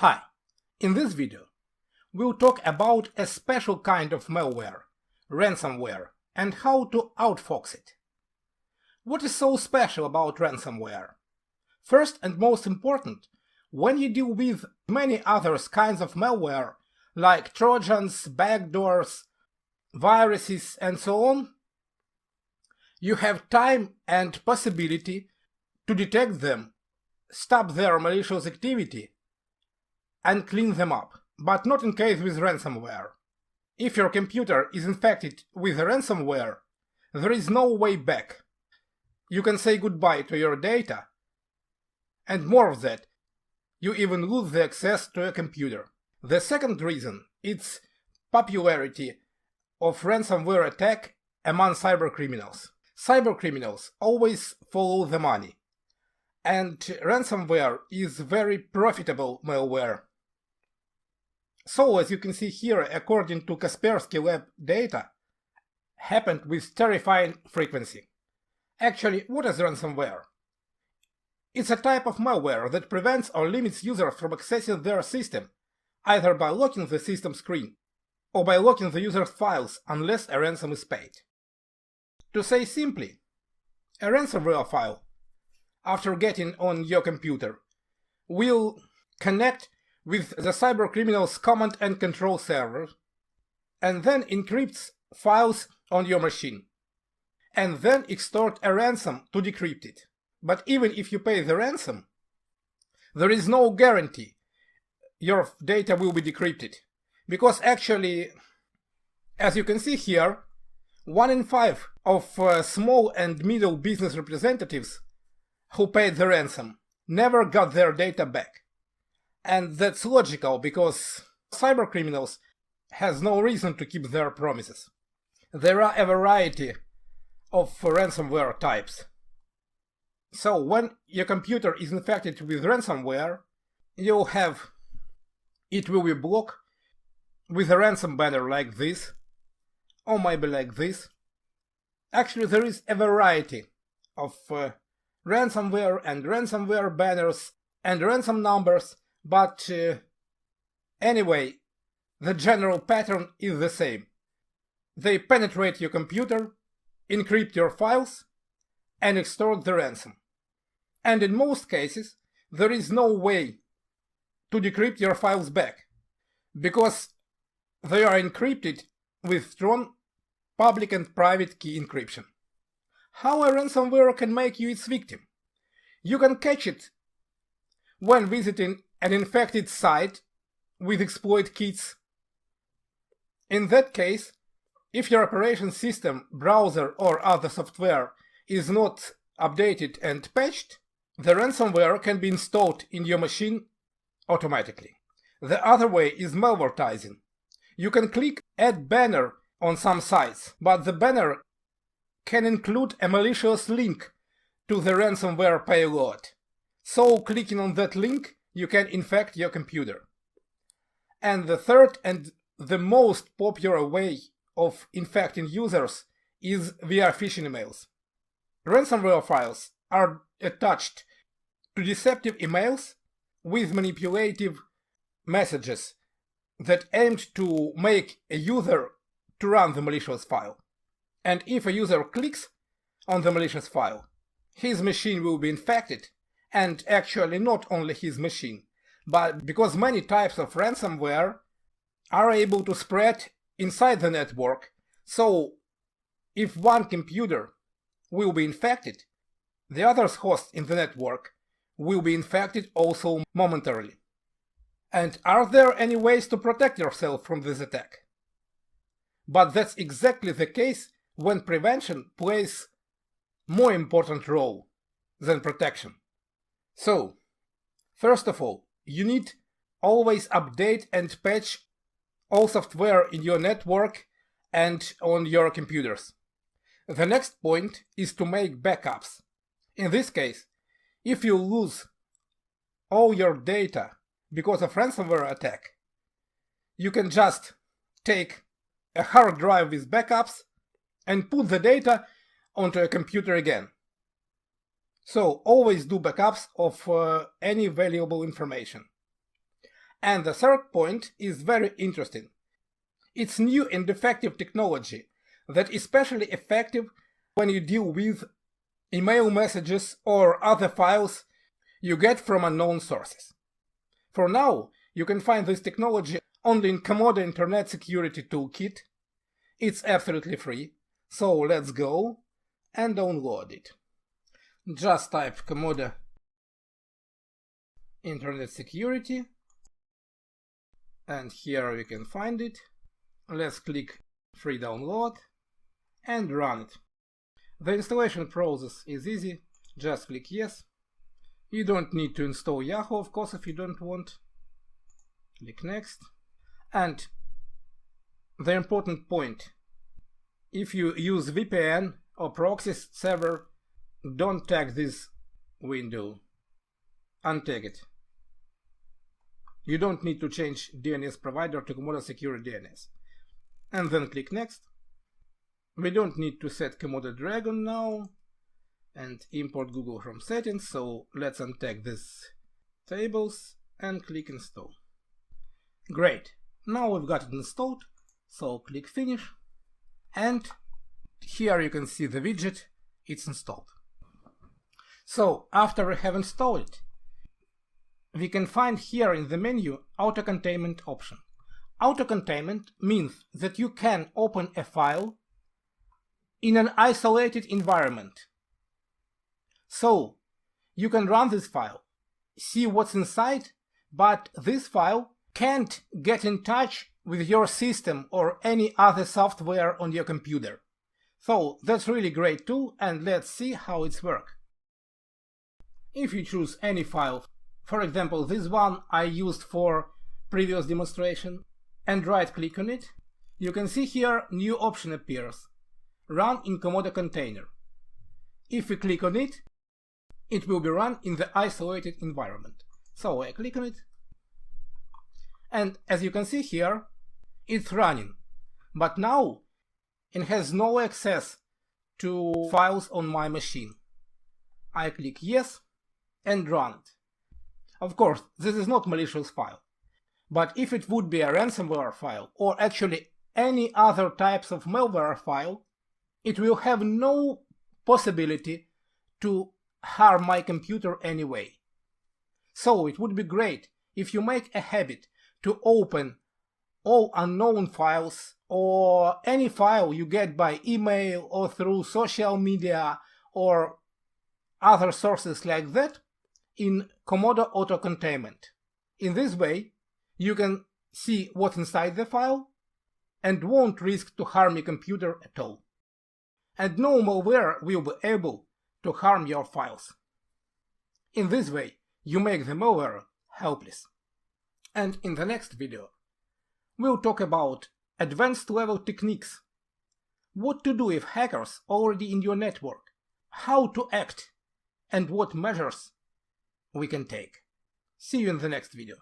Hi, in this video we'll talk about a special kind of malware, ransomware, and how to outfox it. What is so special about ransomware? First and most important, when you deal with many other kinds of malware, like trojans, backdoors, viruses, and so on, you have time and possibility to detect them, stop their malicious activity, and clean them up, but not in case with ransomware. If your computer is infected with ransomware, there is no way back. You can say goodbye to your data, and more of that, you even lose the access to a computer. The second reason is popularity of ransomware attack among cybercriminals. Cybercriminals always follow the money, and ransomware is very profitable malware. So, as you can see here, according to Kaspersky Lab data, happened with terrifying frequency. Actually, what is ransomware? It's a type of malware that prevents or limits users from accessing their system, either by locking the system screen or by locking the user's files unless a ransom is paid. To say simply, a ransomware file, after getting on your computer, will connect with the cybercriminal's command and control server, and then encrypts files on your machine, and then extort a ransom to decrypt it. But even if you pay the ransom, there is no guarantee your data will be decrypted, because actually, as you can see here, 1 in 5 of small and middle business representatives who paid the ransom never got their data back. And that's logical, because cybercriminals has no reason to keep their promises. There are a variety of ransomware types. So when your computer is infected with ransomware, you'll have it will be blocked with a ransom banner like this, or maybe like this. Actually, there is a variety of ransomware and ransomware banners and ransom numbers, but anyway, the general pattern is the same. They penetrate your computer, encrypt your files, and extort the ransom. And in most cases, there is no way to decrypt your files back, because they are encrypted with strong public and private key encryption. How a ransomware can make you its victim? You can catch it when visiting an infected site with exploit kits. In that case, if your operation system, browser, or other software is not updated and patched, the ransomware can be installed in your machine automatically. The other way is malvertising. You can click Add Banner on some sites, but the banner can include a malicious link to the ransomware payload. So clicking on that link, you can infect your computer. And the third and the most popular way of infecting users is via phishing emails. Ransomware files are attached to deceptive emails with manipulative messages that aimed to make a user to run the malicious file. And if a user clicks on the malicious file, his machine will be infected, and actually not only his machine, but because many types of ransomware are able to spread inside the network, so if one computer will be infected, the other hosts in the network will be infected also momentarily. And are there any ways to protect yourself from this attack? But that's exactly the case when prevention plays more important role than protection. So, first of all, you need always update and patch all software in your network and on your computers. The next point is to make backups. In this case, if you lose all your data because of ransomware attack, you can just take a hard drive with backups and put the data onto a computer again. So always do backups of any valuable information. And the third point is very interesting. It's new and effective technology that is especially effective when you deal with email messages or other files you get from unknown sources. For now, you can find this technology only in Comodo Internet Security Toolkit. It's absolutely free, so let's go and download it. Just type Comodo Internet Security, and here we can find it. Let's click free download and run it. The installation process is easy, just click yes. You don't need to install Yahoo, of course, if you don't want. Click next. And the important point, if you use VPN or proxy server, don't tag this window. Untag it. You don't need to change DNS provider to Comodo Secure DNS. And then click next. We don't need to set Comodo Dragon now and import Google from settings, so let's untag these tables and click install. Great, now we've got it installed, so click finish, and here you can see the widget, it's installed. So after we have installed it, we can find here in the menu auto containment option. Auto containment means that you can open a file in an isolated environment. So you can run this file, see what's inside, but this file can't get in touch with your system or any other software on your computer. So that's really great tool, and let's see how it's works. If you choose any file, for example this one I used for previous demonstration, and right click on it, you can see here new option appears, run in Comodo container. If we click on it, it will be run in the isolated environment. So I click on it, and as you can see here, it's running, but now it has no access to files on my machine. I click yes and run it. Of course, this is not malicious file, but if it would be a ransomware file or actually any other types of malware file, it will have no possibility to harm my computer anyway. So it would be great if you make a habit to open all unknown files or any file you get by email or through social media or other sources like that in Comodo Auto Containment. In this way, you can see what's inside the file and won't risk to harm your computer at all. And no malware will be able to harm your files. In this way, you make the malware helpless. And in the next video, we'll talk about advanced level techniques. What to do if hackers already in your network, how to act, and what measures we can take. See you in the next video.